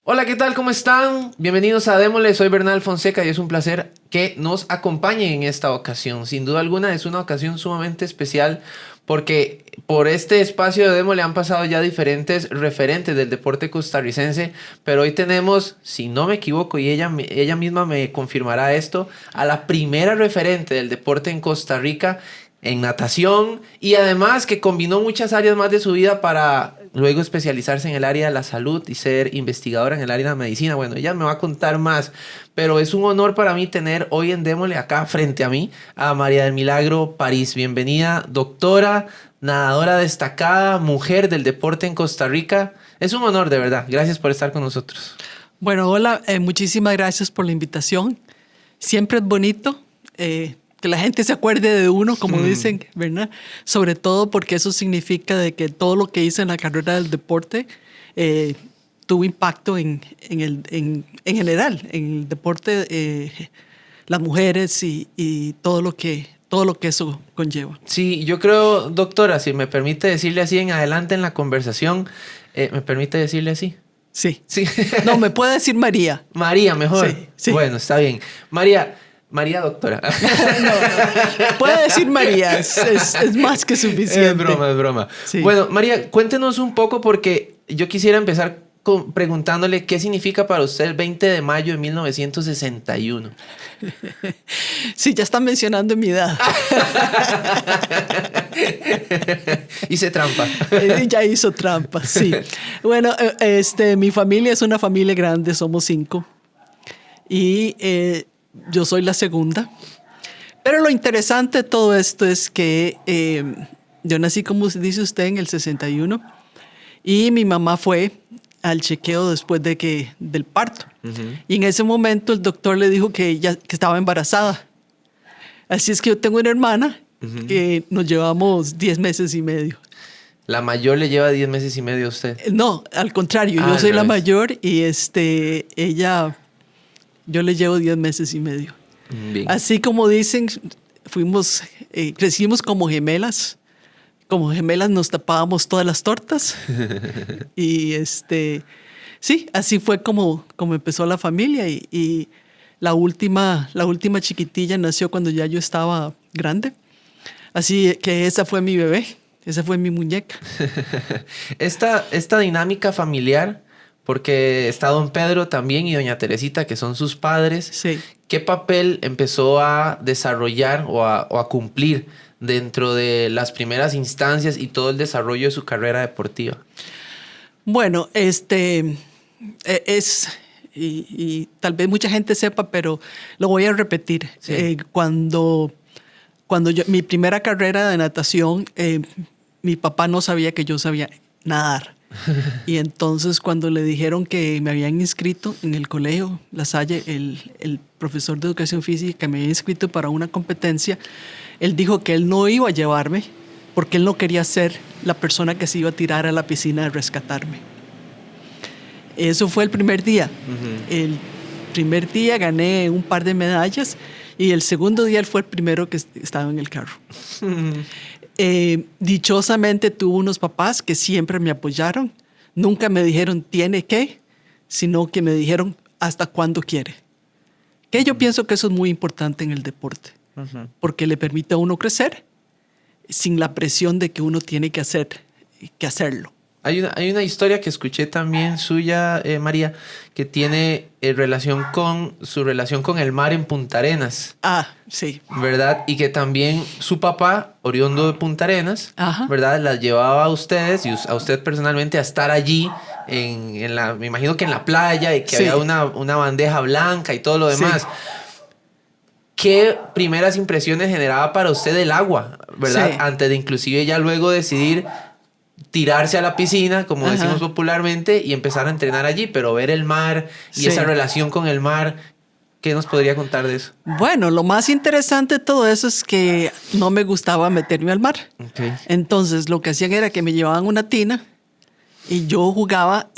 Hola, ¿qué tal? ¿Cómo están? Bienvenidos a Démosle, soy Bernal Fonseca y es un placer que nos acompañen en esta ocasión. Sin duda alguna es una ocasión sumamente especial porque por este espacio de Démosle han pasado ya diferentes referentes del deporte costarricense, pero hoy tenemos, si no me equivoco y ella misma me confirmará esto, a la primera referente del deporte en Costa Rica en natación y además que combinó muchas áreas más de su vida para luego especializarse en el área de la salud y ser investigadora en el área de la medicina. Bueno, ella me va a contar más, pero es un honor para mí tener hoy en Démosle acá frente a mí a María del Milagro París. Bienvenida, doctora, nadadora destacada, mujer del deporte en Costa Rica. Es un honor, de verdad. Gracias por estar con nosotros. Bueno, hola, muchísimas gracias por la invitación. Siempre es bonito que la gente se acuerde de uno, como dicen, ¿verdad? Sobre todo porque eso significa de que todo lo que hice en la carrera del deporte tuvo impacto en general, en el deporte, las mujeres y todo lo que eso conlleva. Sí, yo creo, doctora, si me permite decirle así en adelante en la conversación, ¿me permite decirle así? Sí. Sí. No, me puede decir María. María, mejor. Sí, sí. Bueno, está bien. María doctora. No, puede decir María, es más que suficiente. Es broma, es broma. Sí. Bueno, María, cuéntenos un poco porque yo quisiera empezar preguntándole qué significa para usted el 20 de mayo de 1961. Sí, ya están mencionando mi edad. Hice trampa. Ya hizo trampa, sí. Bueno, mi familia es una familia grande, somos 5. Y yo soy la segunda. Pero lo interesante de todo esto es que yo nací, como dice usted, en el 61. Y mi mamá fue al chequeo después del parto. Y en ese momento el doctor le dijo que estaba embarazada. Así es que yo tengo una hermana que nos llevamos 10 meses y medio. La mayor le lleva 10 meses y medio a usted. No, al contrario, yo soy la mayor y yo le llevo 10 meses y medio. Bien. Así como dicen, crecimos como gemelas. Como gemelas nos tapábamos todas las tortas. Y sí, así fue como empezó la familia. Y la última chiquitilla nació cuando ya yo estaba grande. Así que esa fue mi bebé, esa fue mi muñeca. Esta dinámica familiar, porque está don Pedro también y doña Teresita, que son sus padres. Sí. ¿Qué papel empezó a desarrollar o a cumplir dentro de las primeras instancias y todo el desarrollo de su carrera deportiva? Bueno, y tal vez mucha gente sepa, pero lo voy a repetir. Sí. Cuando mi primera carrera de natación, mi papá no sabía que yo sabía nadar. Y entonces cuando le dijeron que me habían inscrito en el colegio La Salle, el profesor de educación física que me había inscrito para una competencia, él dijo que él no iba a llevarme porque él no quería ser la persona que se iba a tirar a la piscina a rescatarme. Eso fue el primer día. El primer día gané un par de medallas y el segundo día él fue el primero que estaba en el carro. Dichosamente tuve unos papás que siempre me apoyaron. Nunca me dijeron tiene que, sino que me dijeron hasta cuándo quiere. Que yo pienso que eso es muy importante en el deporte, porque le permite a uno crecer sin la presión de que uno tiene que hacerlo. Hay una historia que escuché también suya, María, que tiene su relación con el mar en Punta Arenas. Ah, sí. ¿Verdad? Y que también su papá, oriundo de Punta Arenas, Ajá. ¿verdad? Las llevaba a ustedes y a usted personalmente a estar allí, me imagino que en la playa y que Sí. había una bandeja blanca y todo lo demás. Sí. ¿Qué primeras impresiones generaba para usted el agua, verdad? Sí. Antes de inclusive ya luego decidir tirarse a la piscina, como decimos popularmente, y empezar a entrenar allí, pero ver el mar y Sí. esa relación con el mar, ¿qué nos podría contar de eso? Bueno, lo más interesante de todo eso es que no me gustaba meterme al mar. Okay. Entonces, lo que hacían era que me llevaban una tina y yo jugaba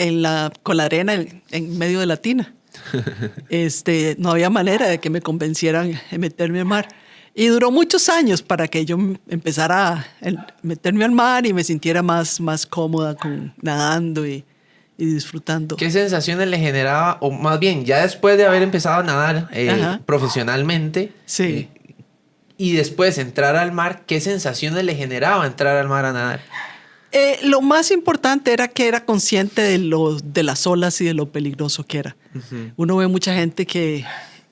con la arena en medio de la tina. No había manera de que me convencieran de meterme al mar. Y duró muchos años para que yo empezara a meterme al mar y me sintiera más cómoda nadando y y disfrutando. ¿Qué sensaciones le generaba, o más bien, ya después de haber empezado a nadar Ajá. profesionalmente, Sí. y después entrar al mar, qué sensaciones le generaba entrar al mar a nadar? Lo más importante era que era consciente de las olas y de lo peligroso que era. Uno ve mucha gente que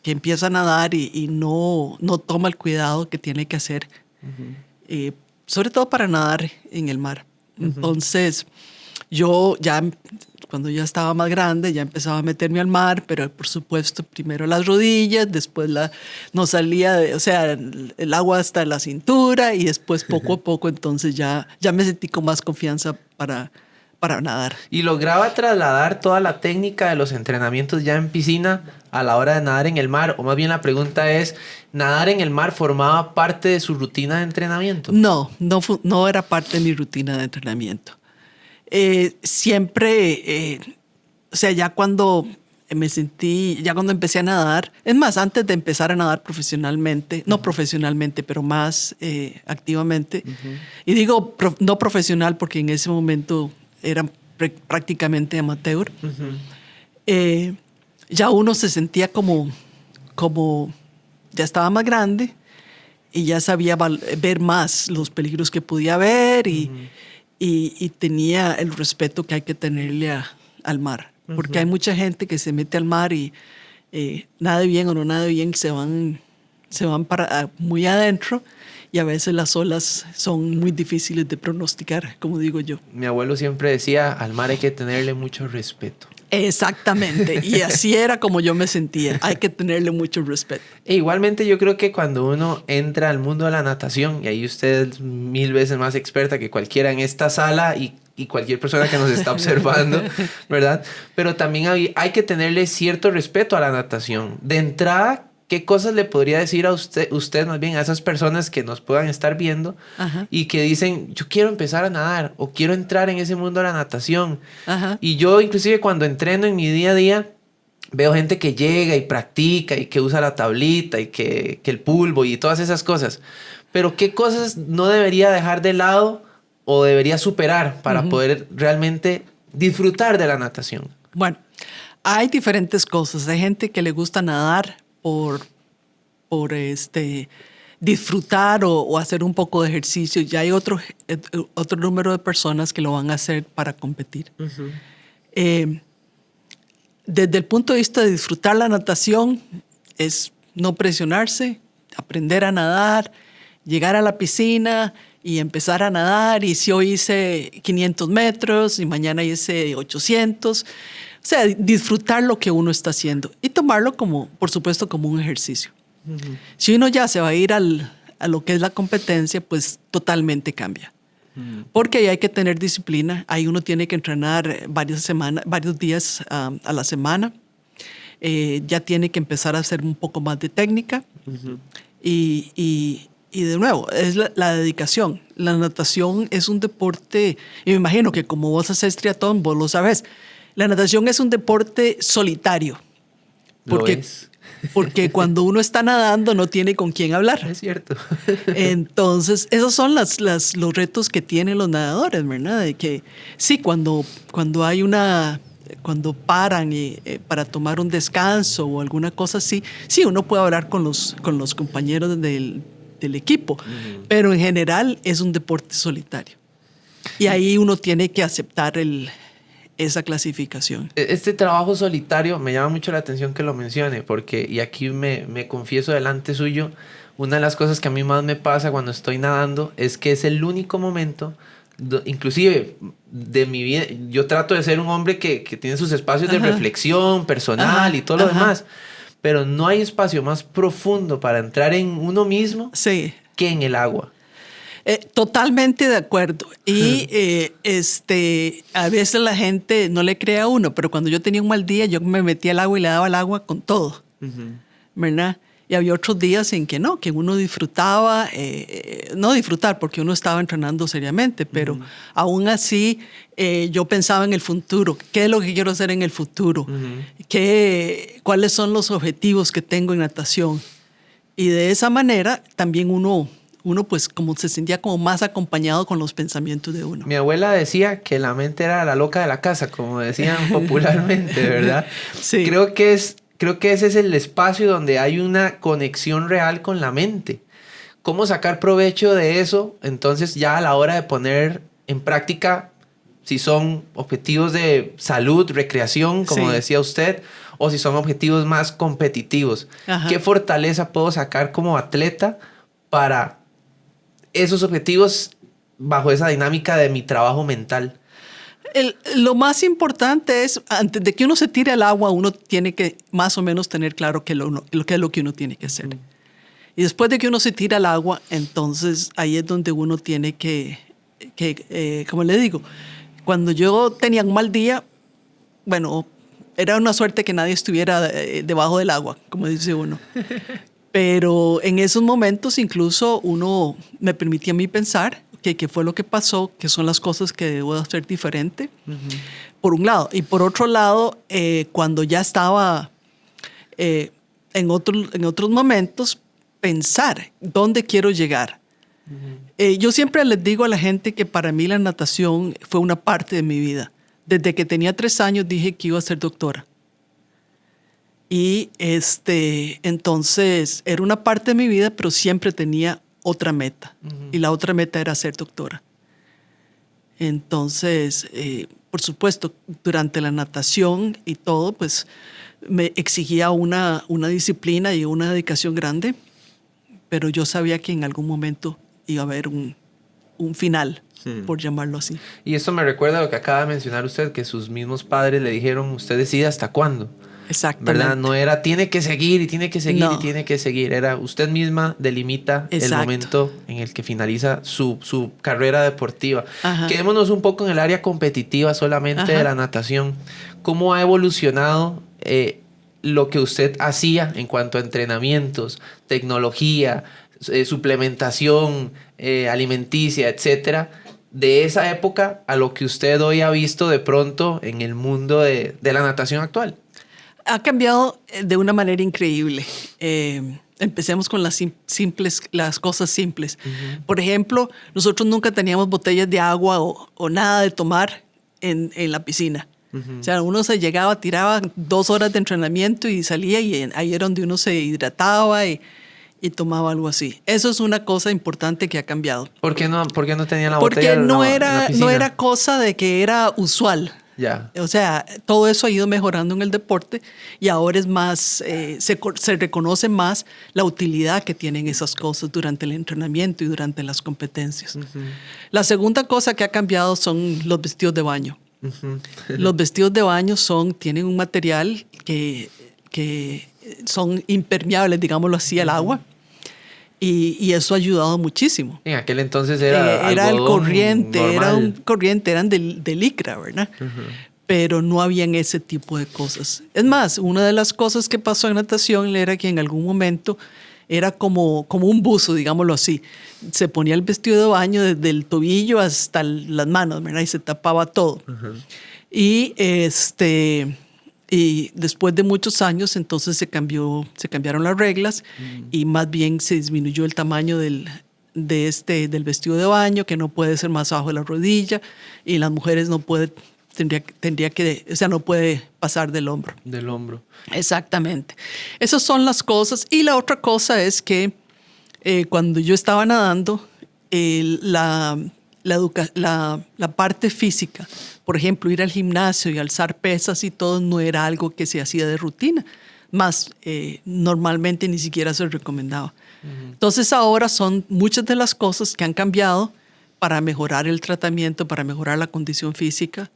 empieza a nadar y no toma el cuidado que tiene que hacer, sobre todo para nadar en el mar. Entonces, yo ya, cuando ya estaba más grande, ya empezaba a meterme al mar, pero por supuesto, primero las rodillas, después no salía, o sea, el agua hasta la cintura y después poco a poco, entonces ya me sentí con más confianza para nadar. ¿Y lograba trasladar toda la técnica de los entrenamientos ya en piscina a la hora de nadar en el mar? O más bien la pregunta es, ¿nadar en el mar formaba parte de su rutina de entrenamiento? No era parte de mi rutina de entrenamiento. Siempre, o sea, ya cuando empecé a nadar, es más, antes de empezar a nadar profesionalmente, no profesionalmente, pero más activamente, y digo no profesional porque en ese momento era prácticamente amateur, ya uno se sentía como ya estaba más grande y ya sabía ver más los peligros que podía ver y tenía el respeto que hay que tenerle al mar. Porque hay mucha gente que se mete al mar y nade bien o no nade bien, se van para muy adentro y a veces las olas son muy difíciles de pronosticar, como digo yo. Mi abuelo siempre decía, al mar hay que tenerle mucho respeto. Exactamente, y así era como yo me sentía, hay que tenerle mucho respeto. E igualmente yo creo que cuando uno entra al mundo de la natación, y ahí usted es 1000 veces más experta que cualquiera en esta sala y cualquier persona que nos está observando, ¿verdad? Pero también hay que tenerle cierto respeto a la natación. De entrada, ¿qué cosas le podría decir a usted más bien a esas personas que nos puedan estar viendo y que dicen, yo quiero empezar a nadar o quiero entrar en ese mundo de la natación? Y yo inclusive cuando entreno en mi día a día, veo gente que llega y practica y que usa la tablita y que el pulvo y todas esas cosas. Pero ¿qué cosas no debería dejar de lado o debería superar para poder realmente disfrutar de la natación? Bueno, hay diferentes cosas. Hay gente que le gusta nadar por disfrutar o hacer un poco de ejercicio. Ya hay otro número de personas que lo van a hacer para competir. Desde el punto de vista de disfrutar la natación, es no presionarse, aprender a nadar, llegar a la piscina y empezar a nadar. Y si hoy hice 500 metros y mañana hice 800. O sea, disfrutar lo que uno está haciendo y tomarlo como, por supuesto, como un ejercicio. Si uno ya se va a ir a lo que es la competencia, pues totalmente cambia. Porque ahí hay que tener disciplina. Ahí uno tiene que entrenar varios días a la semana. Ya tiene que empezar a hacer un poco más de técnica. Y de nuevo, es la dedicación. La natación es un deporte, y me imagino que como vos haces triatlón, vos lo sabés. La natación es un deporte solitario. Porque cuando uno está nadando no tiene con quién hablar. Es cierto. Entonces, esos son los retos que tienen los nadadores, ¿verdad? De que sí, cuando paran para tomar un descanso o alguna cosa así, sí, uno puede hablar con los compañeros del equipo, pero en general es un deporte solitario. Y ahí uno tiene que aceptar esa clasificación. Este trabajo solitario me llama mucho la atención que lo mencione, porque, y aquí me confieso delante suyo, una de las cosas que a mí más me pasa cuando estoy nadando es que es el único momento, inclusive de mi vida, yo trato de ser un hombre que tiene sus espacios de reflexión personal y todo lo demás, pero no hay espacio más profundo para entrar en uno mismo que en el agua. Totalmente de acuerdo. Y a veces la gente no le cree a uno, pero cuando yo tenía un mal día, yo me metía al agua y le daba al agua con todo, ¿verdad? Y había otros días en que no, que uno disfrutaba, no disfrutar porque uno estaba entrenando seriamente, pero aún así yo pensaba en el futuro. ¿Qué es lo que quiero hacer en el futuro? ¿Cuáles son los objetivos que tengo en natación? Y de esa manera también uno uno pues como se sentía como más acompañado con los pensamientos de uno. Mi abuela decía que la mente era la loca de la casa, como decían popularmente, ¿verdad? Sí. Creo que ese es el espacio donde hay una conexión real con la mente. ¿Cómo sacar provecho de eso? Entonces ya a la hora de poner en práctica, si son objetivos de salud, recreación, como Sí. decía usted, o si son objetivos más competitivos. Ajá. ¿Qué fortaleza puedo sacar como atleta para esos objetivos bajo esa dinámica de mi trabajo mental? Lo más importante es, antes de que uno se tire al agua, uno tiene que más o menos tener claro qué es lo que uno tiene que hacer. Y después de que uno se tira al agua, entonces ahí es donde uno tiene como le digo, cuando yo tenía un mal día, bueno, era una suerte que nadie estuviera debajo del agua, como dice uno. Pero en esos momentos incluso uno me permitía a mí pensar qué fue lo que pasó, qué son las cosas que debo hacer diferente, por un lado. Y por otro lado, cuando ya estaba en otros momentos, pensar dónde quiero llegar. Yo siempre les digo a la gente que para mí la natación fue una parte de mi vida. Desde que tenía 3 años dije que iba a ser doctora. Y entonces era una parte de mi vida, pero siempre tenía otra meta. Y la otra meta era ser doctora. Entonces, por supuesto, durante la natación y todo, pues me exigía una disciplina y una dedicación grande, pero yo sabía que en algún momento iba a haber un final, por llamarlo así. Y esto me recuerda a lo que acaba de mencionar usted, que sus mismos padres le dijeron, usted decide hasta cuándo. Exactamente. ¿Verdad? No era tiene que seguir y tiene que seguir No. y tiene que seguir. Era usted misma delimita el Exacto. momento en el que finaliza su carrera deportiva. Ajá. Quedémonos un poco en el área competitiva solamente Ajá. de la natación. ¿Cómo ha evolucionado lo que usted hacía en cuanto a entrenamientos, tecnología, suplementación alimenticia, etcétera, de esa época a lo que usted hoy ha visto de pronto en el mundo de la natación actual? Ha cambiado de una manera increíble. Empecemos con las cosas simples. Por ejemplo, nosotros nunca teníamos botellas de agua o nada de tomar en la piscina. O sea, uno se llegaba, tiraba 2 horas de entrenamiento y salía, y ahí era donde uno se hidrataba y tomaba algo así. Eso es una cosa importante que ha cambiado. ¿Por qué no tenía la Porque botella en no la piscina? no era cosa de que era usual. Ya. O sea, todo eso ha ido mejorando en el deporte y ahora es más, se reconoce más la utilidad que tienen esas cosas durante el entrenamiento y durante las competencias. La segunda cosa que ha cambiado son los vestidos de baño. Los vestidos de baño tienen un material que son impermeables, digámoslo así, al agua. Y eso ha ayudado muchísimo. En aquel entonces era el corriente, normal. eran de licra, ¿verdad? Pero no habían ese tipo de cosas. Es más, una de las cosas que pasó en natación era que en algún momento era como un buzo, digámoslo así. Se ponía el vestido de baño desde el tobillo hasta las manos, ¿verdad? Y se tapaba todo. Y y después de muchos años, entonces se cambiaron las reglas y más bien se disminuyó el tamaño del vestido de baño, que no puede ser más abajo de la rodilla, y las mujeres no puede pasar del hombro. Del hombro. Exactamente. Esas son las cosas. Y la otra cosa es que cuando yo estaba nadando, la parte física, por ejemplo, ir al gimnasio y alzar pesas y todo, no era algo que se hacía de rutina. Más, normalmente ni siquiera se recomendaba. Entonces ahora son muchas de las cosas que han cambiado para mejorar el tratamiento, para mejorar la condición física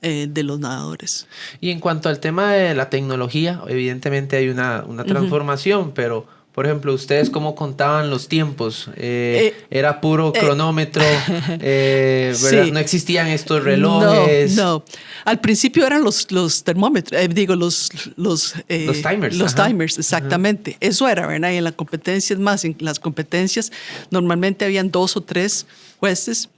de los nadadores. Y en cuanto al tema de la tecnología, evidentemente hay una transformación, pero por ejemplo, ¿ustedes cómo contaban los tiempos? ¿Era puro cronómetro? ¿Verdad? Sí. ¿No existían estos relojes? No. Al principio eran los termómetros, los timers. Los timers, exactamente. Eso era, ¿verdad? Y en la competencia, es más, en las competencias normalmente habían 2 o 3 jueces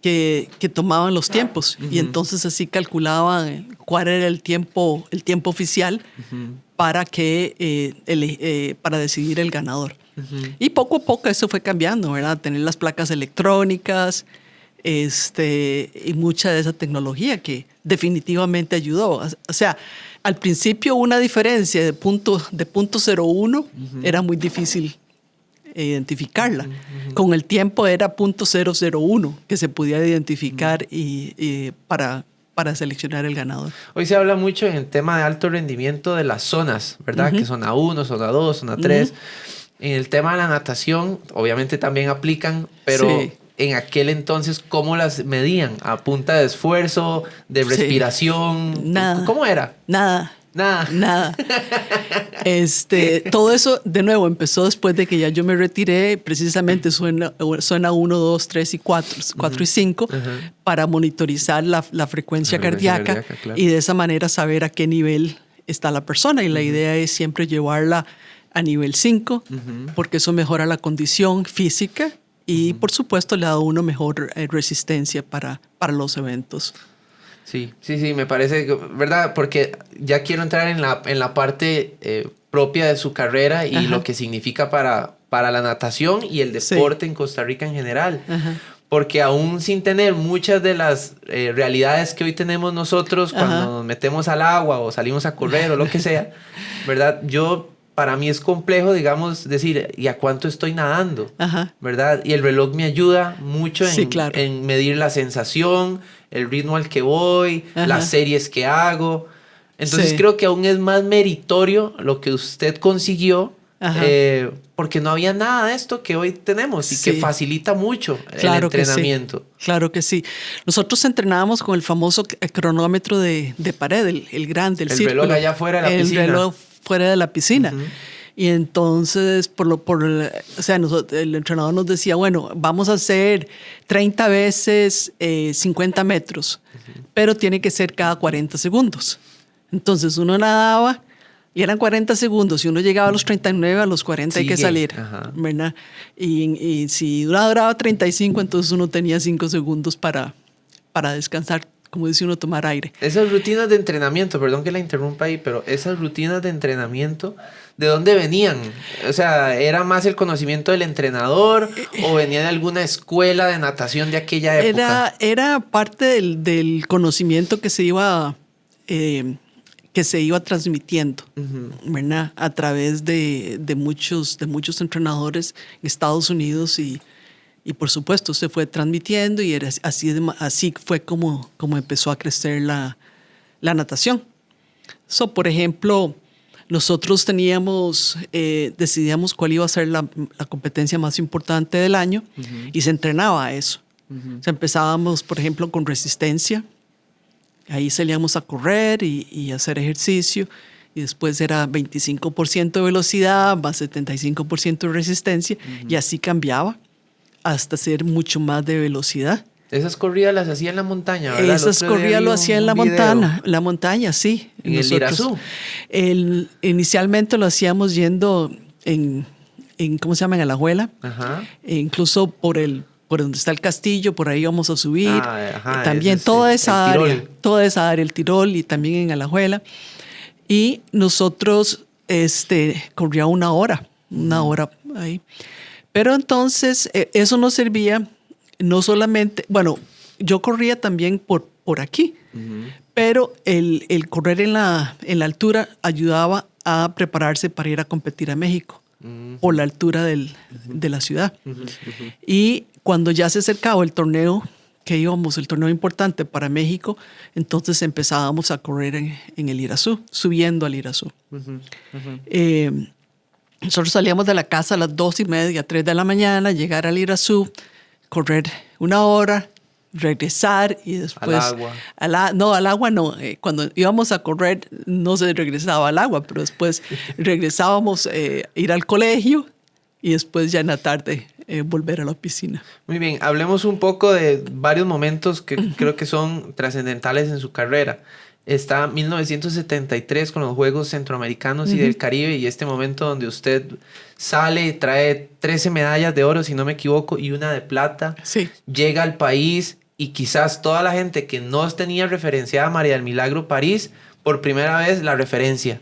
que tomaban los tiempos y entonces así calculaban cuál era el tiempo oficial para decidir el ganador. Y poco a poco eso fue cambiando, ¿verdad? Tener las placas electrónicas, y mucha de esa tecnología que definitivamente ayudó. O sea, al principio una diferencia de punto 0.1 era muy difícil identificarla. Con el tiempo era .001 que se podía identificar y para seleccionar el ganador. Hoy se habla mucho en el tema de alto rendimiento de las zonas, ¿verdad? Que zona 1, zona 2, zona 3. En el tema de la natación, obviamente también aplican, pero Sí. en aquel entonces, ¿cómo las medían? ¿A punta de esfuerzo, de respiración? Nada. ¿Cómo era? Nada. Nada. Todo eso, de nuevo, empezó después de que ya yo me retiré, precisamente zona 1, 2, 3 y 4 y 5, para monitorizar la frecuencia cardíaca, claro. y de esa manera saber a qué nivel está la persona. Y la idea es siempre llevarla a nivel 5, porque eso mejora la condición física y, por supuesto, le da a uno mejor resistencia para los eventos. Sí, me parece, ¿verdad? Porque ya quiero entrar en la parte propia de su carrera y lo que significa para la natación y el deporte en Costa Rica en general. Porque aún sin tener muchas de las realidades que hoy tenemos nosotros cuando nos metemos al agua o salimos a correr o lo que sea, ¿verdad? Para mí es complejo, digamos, decir, ¿y a cuánto estoy nadando? ¿Verdad? Y el reloj me ayuda mucho en medir la sensación, el ritmo al que voy, las series que hago. Entonces creo que aún es más meritorio lo que usted consiguió, porque no había nada de esto que hoy tenemos y que facilita mucho el entrenamiento. Claro que sí. Nosotros entrenábamos con el famoso cronómetro de pared, el grande, el círculo. El reloj allá afuera de la piscina. El reloj fuera de la piscina. Y entonces, el entrenador nos decía, bueno, vamos a hacer 30 veces 50 metros, pero tiene que ser cada 40 segundos. Entonces uno nadaba y eran 40 segundos. Si uno llegaba a los 39, a los 40 hay que salir, ¿verdad? Y si uno duraba 35, entonces uno tenía 5 segundos para descansar, como dice uno, tomar aire. Esas rutinas de entrenamiento, perdón que la interrumpa ahí, pero esas rutinas de entrenamiento, ¿de dónde venían? O sea, ¿era más el conocimiento del entrenador o venía de alguna escuela de natación de aquella época? Era parte del conocimiento que se iba transmitiendo, ¿verdad? A través de muchos entrenadores en Estados Unidos y por supuesto se fue transmitiendo y así fue como empezó a crecer la natación. Por ejemplo, nosotros decidíamos cuál iba a ser la competencia más importante del año y se entrenaba a eso. O sea, empezábamos, por ejemplo, con resistencia. Ahí salíamos a correr y hacer ejercicio. Y después era 25% de velocidad más 75% de resistencia. Y así cambiaba hasta ser mucho más de velocidad. Esas corridas las hacía en la montaña, ¿verdad? Esas corridas lo hacía en la montaña, sí. ¿En el Irazú? Inicialmente lo hacíamos yendo en ¿cómo se llama? En Alajuela. Incluso por donde está el castillo, por ahí íbamos a subir. También toda esa área, el Tirol y también en Alajuela. Y nosotros corría una hora ahí. Pero entonces eso nos servía no solamente, bueno, yo corría también por aquí, pero el correr en la altura ayudaba a prepararse para ir a competir a México por la altura de la ciudad. Y cuando ya se acercaba el torneo el torneo importante para México, entonces empezábamos a correr en el Irazú, subiendo al Irazú. Nosotros salíamos de la casa a las 2:30, 3 de la mañana, llegar al Irazú, correr una hora, regresar y después... ¿Al agua? No, al agua no. Cuando íbamos a correr no se regresaba al agua, pero después regresábamos ir al colegio y después ya en la tarde volver a la piscina. Muy bien, hablemos un poco de varios momentos que creo que son trascendentales en su carrera. Está 1973 con los Juegos Centroamericanos y del Caribe y este momento donde usted sale, trae 13 medallas de oro, si no me equivoco, y una de plata. Sí. Llega al país y quizás toda la gente que no tenía referenciada a María del Milagro París, por primera vez la referencia.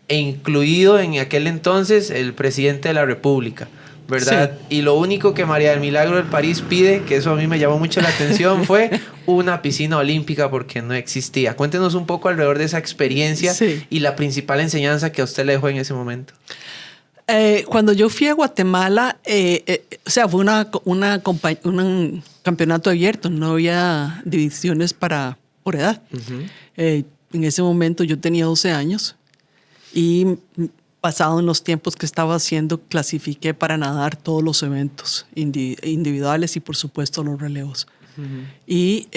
e incluido en aquel entonces el presidente de la República, ¿verdad? Sí. Y lo único que María del Milagro del París pide, que eso a mí me llamó mucho la atención, fue una piscina olímpica porque no existía. Cuéntenos un poco alrededor de esa experiencia y la principal enseñanza que a usted le dejó en ese momento. Cuando yo fui a Guatemala, o sea, fue un campeonato abierto, no había divisiones por edad. En ese momento yo tenía 12 años y basado en los tiempos que estaba haciendo, clasifiqué para nadar todos los eventos individuales y por supuesto los relevos. Y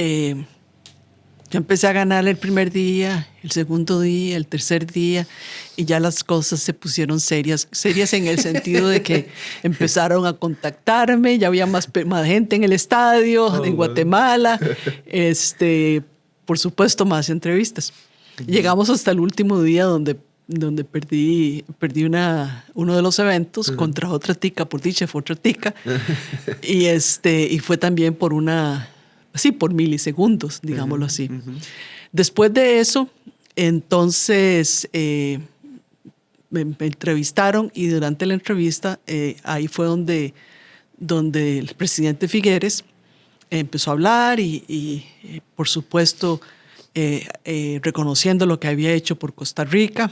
yo empecé a ganar el primer día, el segundo día, el tercer día, y ya las cosas se pusieron serias en el sentido de que empezaron a contactarme, ya había más gente en el estadio, en Guatemala, por supuesto más entrevistas. Llegamos hasta el último día donde perdí uno de los eventos contra otra tica, por dicha fue otra tica, y fue también por por milisegundos, digámoslo así. Después de eso, entonces me entrevistaron y durante la entrevista ahí fue donde el presidente Figueres empezó a hablar y por supuesto reconociendo lo que había hecho por Costa Rica.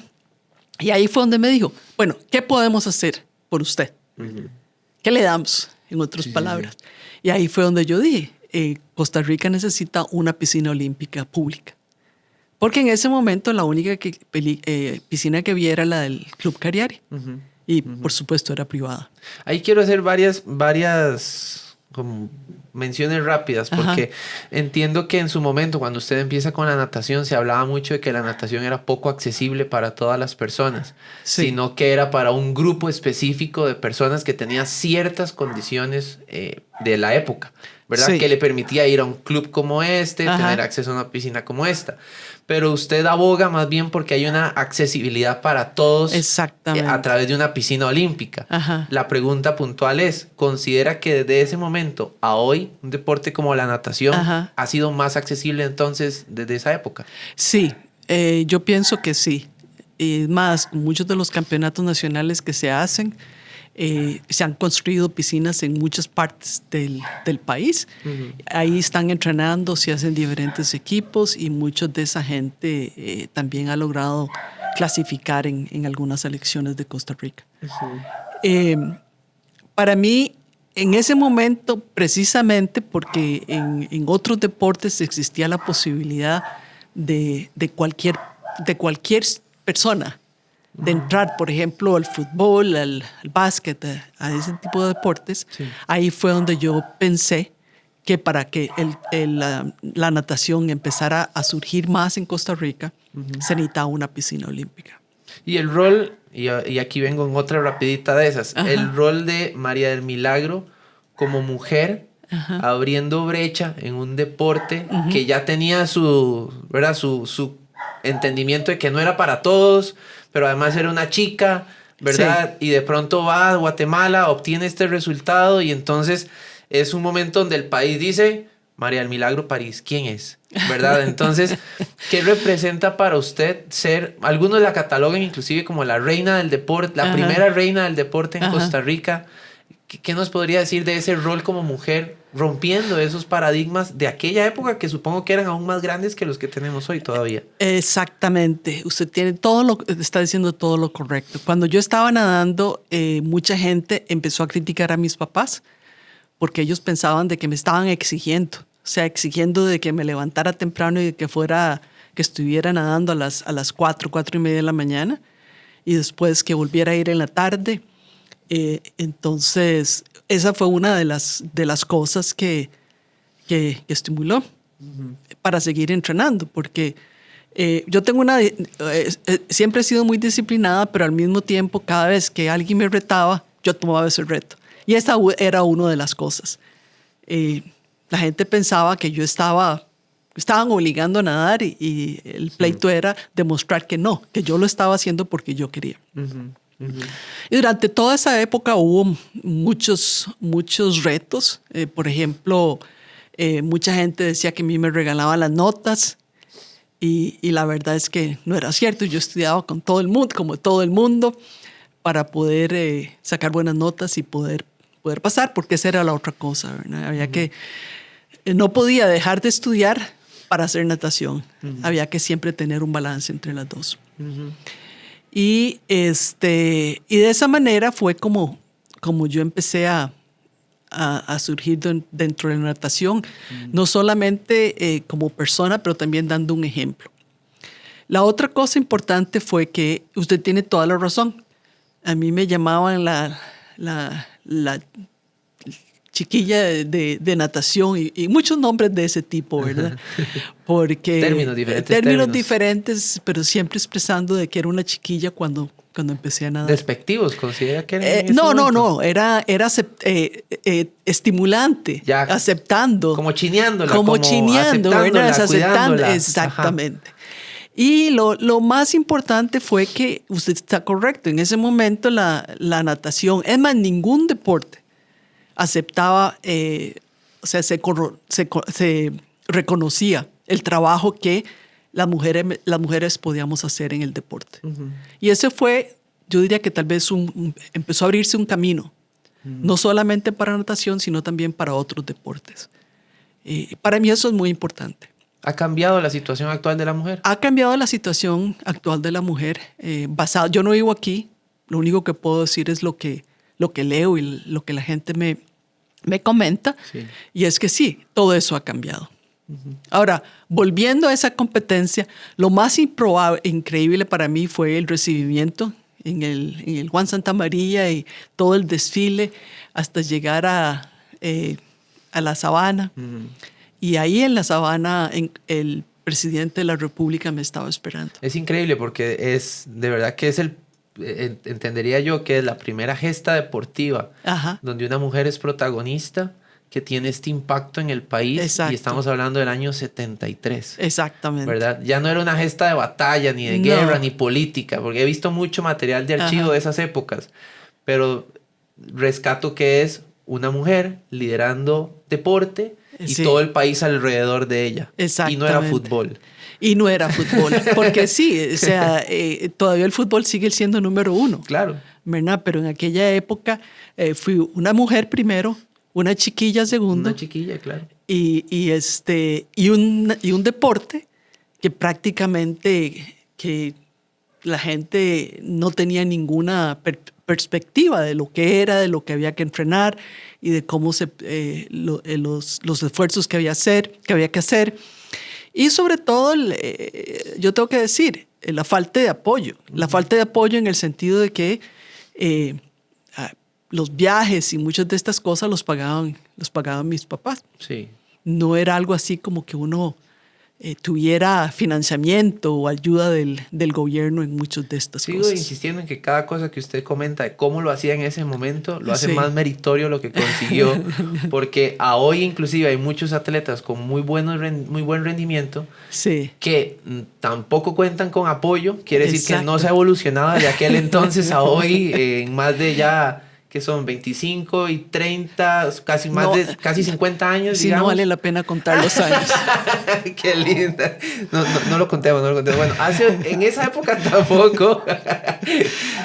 Y ahí fue donde me dijo, bueno, ¿qué podemos hacer por usted? ¿Qué le damos? En otras palabras. Y ahí fue donde yo dije, Costa Rica necesita una piscina olímpica pública. Porque en ese momento la única piscina que había era la del Club Cariari. Y por supuesto era privada. Ahí quiero hacer varias como menciones rápidas, porque entiendo que en su momento, cuando usted empieza con la natación, se hablaba mucho de que la natación era poco accesible para todas las personas, sino que era para un grupo específico de personas que tenían ciertas condiciones de la época, ¿verdad? Que le permitía ir a un club como tener acceso a una piscina como esta. Pero usted aboga más bien porque hay una accesibilidad para todos a través de una piscina olímpica. La pregunta puntual es, ¿considera que desde ese momento a hoy un deporte como la natación ha sido más accesible entonces desde esa época? Sí, yo pienso que sí. Y más, muchos de los campeonatos nacionales que se hacen, se han construido piscinas en muchas partes del país. Ahí están entrenando, se hacen diferentes equipos y muchos de esa gente también ha logrado clasificar en algunas selecciones de Costa Rica. Para mí, en ese momento, precisamente porque en otros deportes existía la posibilidad de cualquier persona de entrar, por ejemplo, al fútbol, al básquet, a ese tipo de deportes, ahí fue donde yo pensé que para que la natación empezara a surgir más en Costa Rica, se necesitaba una piscina olímpica. Y el rol, y aquí vengo en otra rapidita de esas, el rol de María del Milagro como mujer, abriendo brecha en un deporte que ya tenía su entendimiento de que no era para todos, pero además era una chica, ¿verdad? Y de pronto va a Guatemala, obtiene este resultado y entonces es un momento donde el país dice, María del Milagro París, ¿quién es? ¿Verdad? Entonces, ¿qué representa para usted ser, algunos la catalogan inclusive como la reina del deporte, la primera reina del deporte en Costa Rica? ¿Qué nos podría decir de ese rol como mujer, rompiendo esos paradigmas de aquella época que supongo que eran aún más grandes que los que tenemos hoy todavía? Exactamente. Usted está diciendo todo lo correcto. Cuando yo estaba nadando, mucha gente empezó a criticar a mis papás porque ellos pensaban de que me estaban exigiendo. O sea, exigiendo de que me levantara temprano y de que estuviera nadando a las 4:30 de la mañana y después que volviera a ir en la tarde. Entonces, esa fue una de las cosas que estimuló para seguir entrenando, porque yo tengo siempre he sido muy disciplinada, pero al mismo tiempo, cada vez que alguien me retaba, yo tomaba ese reto. Y esa era una de las cosas. La gente pensaba que estaban obligando a nadar y el pleito era demostrar que no, que yo lo estaba haciendo porque yo quería. Y durante toda esa época hubo muchos retos. Por ejemplo, mucha gente decía que a mí me regalaban las notas. Y la verdad es que no era cierto. Yo estudiaba con todo el mundo, como todo el mundo, para poder sacar buenas notas y poder pasar, porque esa era la otra cosa, ¿verdad? Había que, no podía dejar de estudiar para hacer natación. Había que siempre tener un balance entre las dos. Y de esa manera fue como yo empecé a surgir dentro de la natación, no solamente como persona, pero también dando un ejemplo. La otra cosa importante fue que usted tiene toda la razón. A mí me llamaban la chiquilla de natación y muchos nombres de ese tipo, ¿verdad? Porque términos diferentes, pero siempre expresando de que era una chiquilla cuando empecé a nadar. ¿Despectivos considera que era? No, era estimulante, ya, aceptando. Como chineándola. Como chineando, aceptando, exactamente. Ajá. Y lo más importante fue que usted está correcto. En ese momento la natación, es más, ningún deporte aceptaba, se reconocía el trabajo que las mujeres podíamos hacer en el deporte. Y ese fue, yo diría que tal vez empezó a abrirse un camino, no solamente para natación, sino también para otros deportes. Para mí eso es muy importante. ¿Ha cambiado la situación actual de la mujer? Ha cambiado la situación actual de la mujer. Yo no vivo aquí, lo único que puedo decir es lo que leo y lo que la gente me comenta, sí. Y es que sí, todo eso ha cambiado. Ahora, volviendo a esa competencia, lo más increíble para mí fue el recibimiento en el Juan Santa María y todo el desfile hasta llegar a la Sabana. Y ahí en la Sabana el presidente de la República me estaba esperando. Es increíble porque es, de verdad que es entendería yo que es la primera gesta deportiva, ajá, donde una mujer es protagonista, que tiene este impacto en el país. Exacto. Y estamos hablando del año 73. Exactamente. ¿Verdad? Ya no era una gesta de batalla, ni de guerra, ni política, porque he visto mucho material de archivo, ajá, de esas épocas, pero rescato que es una mujer liderando deporte y sí, todo el país alrededor de ella. Exactamente. Y no era fútbol. Y no era fútbol, porque sí, o sea, todavía el fútbol sigue siendo número uno. Claro. ¿Verdad? Pero en aquella época fui una mujer primero, una chiquilla segundo. Una chiquilla, claro. Y un deporte que prácticamente que la gente no tenía ninguna perspectiva de lo que era, de lo que había que entrenar y de cómo los esfuerzos que había que hacer. Y sobre todo, yo tengo que decir, la falta de apoyo. La falta de apoyo en el sentido de que los viajes y muchas de estas cosas los pagaban mis papás. Sí. No era algo así como que uno tuviera financiamiento o ayuda del gobierno en muchas de estas cosas. Sigo insistiendo en que cada cosa que usted comenta de cómo lo hacía en ese momento lo hace sí, más meritorio lo que consiguió, porque a hoy inclusive hay muchos atletas con muy buen rendimiento, sí, que tampoco cuentan con apoyo. Quiere decir, exacto, que no se ha evolucionado de aquel entonces a hoy en más de ya, que son 25 y 30, casi 50 años, sí, digamos. No vale la pena contar los años. Qué linda. No lo contemos. Bueno, en esa época tampoco.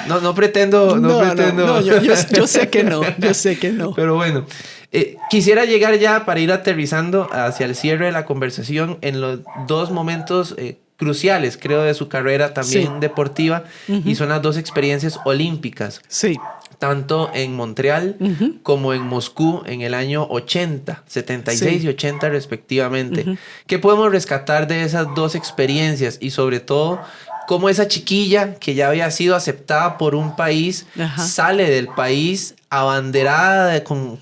No pretendo. No, yo sé que no. Pero bueno, quisiera llegar ya para ir aterrizando hacia el cierre de la conversación en los dos momentos cruciales, creo, de su carrera también, sí, deportiva, y son las dos experiencias olímpicas. Sí. Tanto en Montreal como en Moscú en el año 80, 76 sí, y 80 respectivamente. ¿Qué podemos rescatar de esas dos experiencias? Y sobre todo, cómo esa chiquilla que ya había sido aceptada por un país, ajá, sale del país abanderada con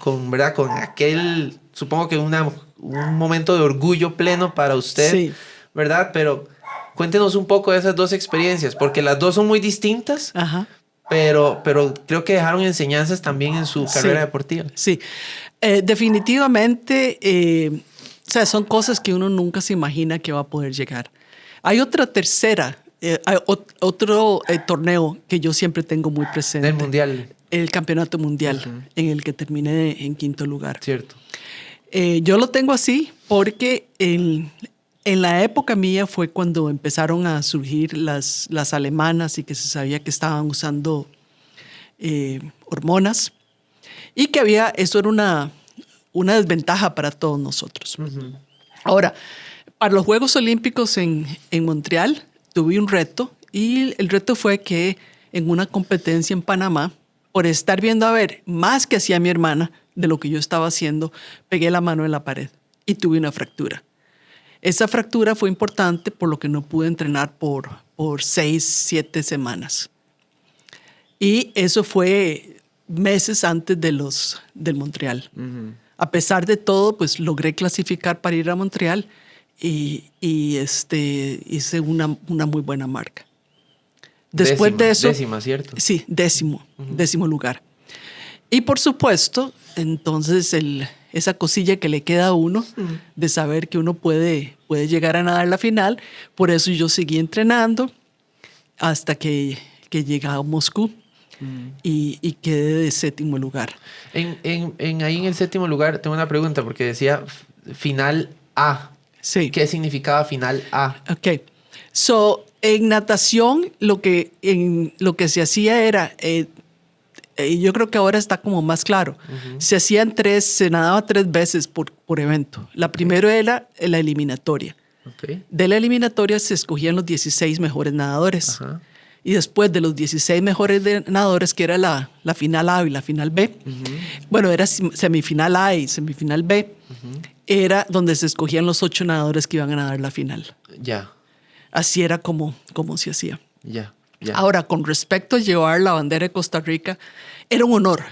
aquel, supongo que un momento de orgullo pleno para usted, sí, ¿verdad? Pero cuéntenos un poco de esas dos experiencias, porque las dos son muy distintas. Ajá. Pero creo que dejaron enseñanzas también en su carrera, sí, deportiva. Sí, definitivamente, o sea, son cosas que uno nunca se imagina que va a poder llegar. Hay otro torneo que yo siempre tengo muy presente. El mundial. El campeonato mundial, en el que terminé en quinto lugar. Cierto. Yo lo tengo así porque En la época mía fue cuando empezaron a surgir las alemanas y que se sabía que estaban usando hormonas y que eso era una desventaja para todos nosotros. Ujú. Ahora, para los Juegos Olímpicos en Montreal tuve un reto y el reto fue que en una competencia en Panamá, por estar viendo a ver más que hacía mi hermana de lo que yo estaba haciendo, pegué la mano en la pared y tuve una fractura. Esa fractura fue importante por lo que no pude entrenar por 6, 7 semanas. Y eso fue meses antes del Montreal. Ujú. A pesar de todo, pues logré clasificar para ir a Montreal y hice una muy buena marca. Después de eso... Décima, ¿cierto? Sí, décimo lugar. Y por supuesto, entonces esa cosilla que le queda a uno de saber que uno puede llegar a nadar la final, por eso yo seguí entrenando hasta que llegué a Moscú y quedé de 7º lugar. Ahí en el 7º lugar tengo una pregunta porque decía final A. Sí. ¿Qué significaba final A? Ok. So, en natación lo que se hacía era, yo creo que ahora está como más claro, se nadaba 3 veces por evento. La primera era la eliminatoria. Okay. De la eliminatoria se escogían los 16 mejores nadadores. Ajá. Y después de los 16 mejores nadadores, que era la final A y la final B, bueno, era semifinal A y semifinal B, era donde se escogían los 8 nadadores que iban a nadar la final. Ya, Así era como se hacía. ya. Ahora, con respecto a llevar la bandera de Costa Rica, era un honor.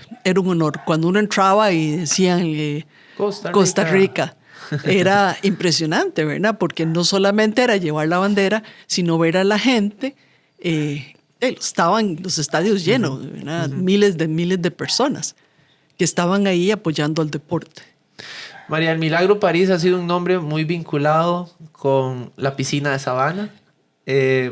Cuando uno entraba y decían Costa Rica, era impresionante, ¿verdad? Porque no solamente era llevar la bandera, sino ver a la gente. Estaban los estadios llenos, ¿verdad? Miles de personas que estaban ahí apoyando al deporte. María del Milagro París ha sido un nombre muy vinculado con la piscina de Sabana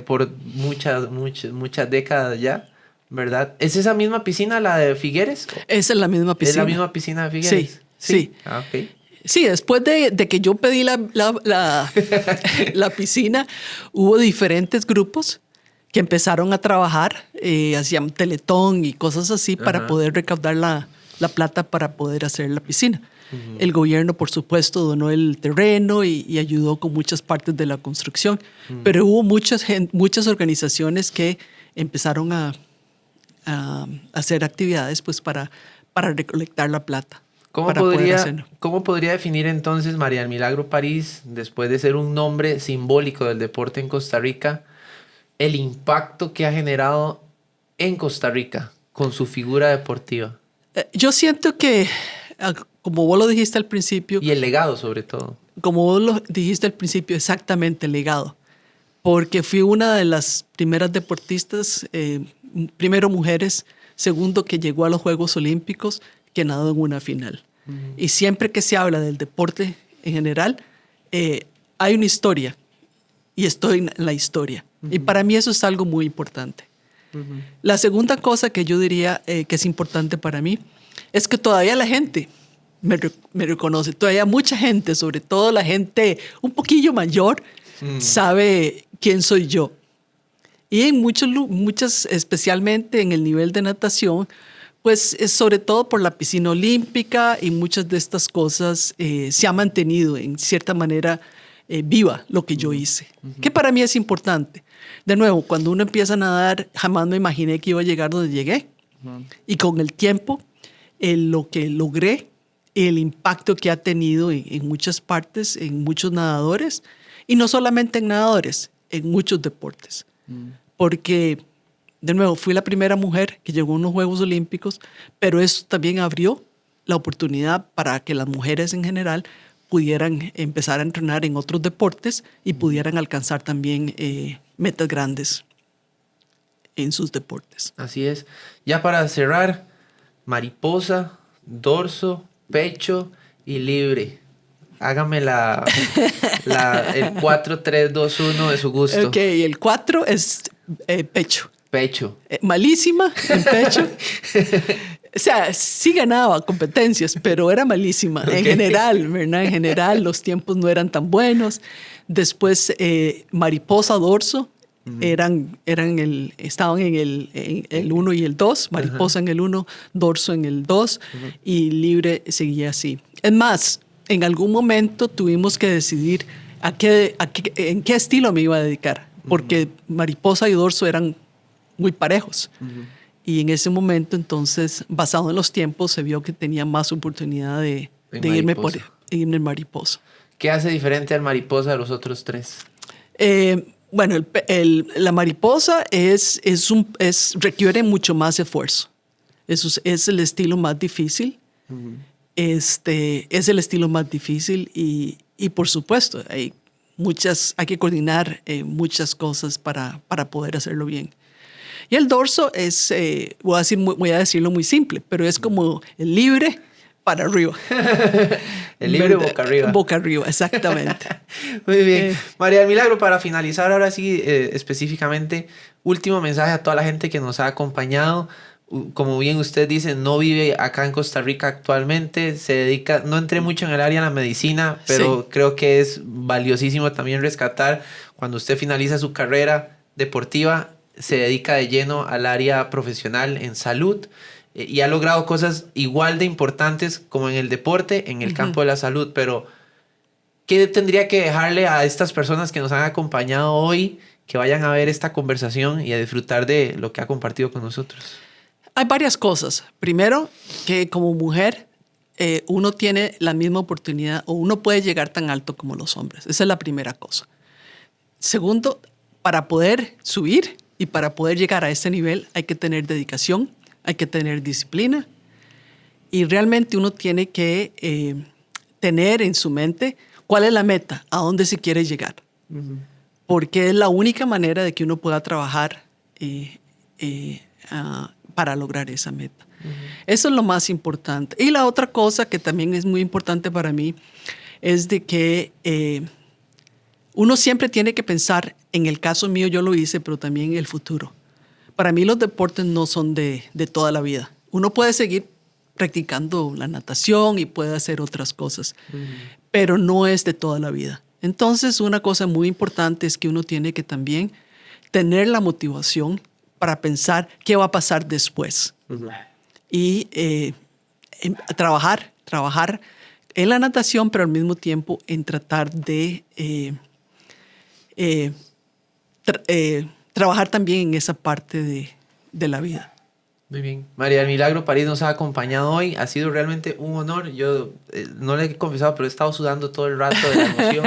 por muchas décadas ya, ¿verdad? ¿Es esa misma piscina la de Figueres? Esa es la misma piscina. ¿Es la misma piscina de Figueres? Sí. Ah, ok. Sí, después de que yo pedí la piscina, hubo diferentes grupos que empezaron a trabajar, hacían teletón y cosas así para poder recaudar la plata para poder hacer la piscina. El gobierno, por supuesto, donó el terreno y ayudó con muchas partes de la construcción, pero hubo muchas organizaciones que empezaron a hacer actividades pues, para recolectar la plata. ¿Cómo podría definir entonces María del Milagro París, después de ser un nombre simbólico del deporte en Costa Rica, el impacto que ha generado en Costa Rica con su figura deportiva? Yo siento que, como vos lo dijiste al principio... Y el legado, sobre todo. Como vos lo dijiste al principio, exactamente el legado. Porque fui una de las primeras deportistas, primero mujeres, segundo que llegó a los Juegos Olímpicos, que nadó en una final. Y siempre que se habla del deporte en general, hay una historia. Y estoy en la historia. Y para mí eso es algo muy importante. La segunda cosa que yo diría que es importante para mí es que todavía la gente me reconoce. Todavía mucha gente, sobre todo la gente un poquillo mayor, sabe quién soy yo. Y en muchas, especialmente en el nivel de natación, pues sobre todo por la piscina olímpica y muchas de estas cosas se ha mantenido en cierta manera viva lo que yo hice, que para mí es importante. De nuevo, cuando uno empieza a nadar, jamás me imaginé que iba a llegar donde llegué. Y con el tiempo, lo que logré, el impacto que ha tenido en muchas partes, en muchos nadadores, y no solamente en nadadores, en muchos deportes. Porque, de nuevo, fui la primera mujer que llegó a unos Juegos Olímpicos, pero eso también abrió la oportunidad para que las mujeres en general pudieran empezar a entrenar en otros deportes y pudieran alcanzar también metas grandes en sus deportes. Así es. Ya para cerrar, mariposa, dorso, pecho y libre. Hágame el 4-3-2-1 de su gusto. Ok, el 4 es pecho. Pecho. Malísima en pecho. O sea, sí ganaba competencias, pero era malísima. En general, ¿verdad? En general, los tiempos no eran tan buenos. Después mariposa, dorso, estaban en el 1 y el 2, mariposa en el 1, dorso en el 2 y libre seguía así. Es más, en algún momento tuvimos que decidir en qué estilo me iba a dedicar, porque mariposa y dorso eran muy parejos. Y en ese momento, entonces, basado en los tiempos, se vio que tenía más oportunidad de irme en mariposa. ¿Qué hace diferente al mariposa de los otros tres? Bueno, la mariposa requiere mucho más esfuerzo. Es el estilo más difícil. Es el estilo más difícil y por supuesto, hay que coordinar muchas cosas para poder hacerlo bien. Y el dorso voy a decirlo muy simple, pero es como el libre para arriba. El libre boca arriba. Boca arriba, exactamente. Muy bien. María del Milagro, para finalizar ahora sí, específicamente, último mensaje a toda la gente que nos ha acompañado. Como bien usted dice, no vive acá en Costa Rica actualmente, se dedica, no entré mucho en el área de la medicina, pero sí, creo que es valiosísimo también rescatar cuando usted finaliza su carrera deportiva, se dedica de lleno al área profesional en salud y ha logrado cosas igual de importantes como en el deporte, en el campo de la salud. Pero, ¿qué tendría que dejarle a estas personas que nos han acompañado hoy, que vayan a ver esta conversación y a disfrutar de lo que ha compartido con nosotros? Hay varias cosas. Primero, que como mujer uno tiene la misma oportunidad o uno puede llegar tan alto como los hombres. Esa es la primera cosa. Segundo, para poder subir y para poder llegar a ese nivel hay que tener dedicación, hay que tener disciplina y realmente uno tiene que tener en su mente cuál es la meta, a dónde se quiere llegar. Porque es la única manera de que uno pueda trabajar para lograr esa meta. Eso es lo más importante. Y la otra cosa que también es muy importante para mí es de que uno siempre tiene que pensar, en el caso mío yo lo hice, pero también en el futuro. Para mí los deportes no son de toda la vida. Uno puede seguir practicando la natación y puede hacer otras cosas, pero no es de toda la vida. Entonces una cosa muy importante es que uno tiene que también tener la motivación para pensar qué va a pasar después. Y trabajar en la natación, pero al mismo tiempo en tratar de trabajar también en esa parte de la vida. Muy bien. María del Milagro París nos ha acompañado hoy. Ha sido realmente un honor. Yo no le he confesado, pero he estado sudando todo el rato de la emoción.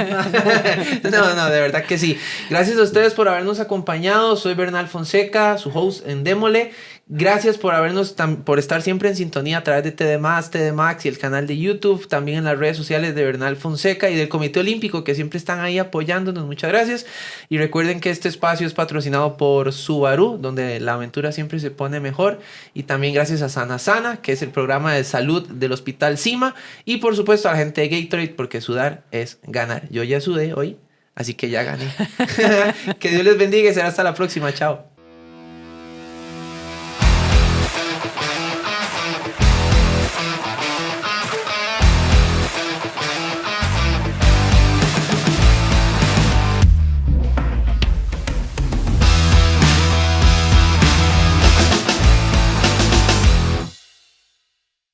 No, de verdad que sí. Gracias a ustedes por habernos acompañado. Soy Bernal Fonseca, su host en Démosle. Gracias por estar siempre en sintonía a través de TD Max y el canal de YouTube, también en las redes sociales de Bernal Fonseca y del Comité Olímpico, que siempre están ahí apoyándonos. Muchas gracias. Y recuerden que este espacio es patrocinado por Subaru, donde la aventura siempre se pone mejor. Y también gracias a Sana Sana, que es el programa de salud del Hospital Cima. Y por supuesto a la gente de Gatorade, porque sudar es ganar. Yo ya sudé hoy, así que ya gané. Que Dios les bendiga y será hasta la próxima. Chao.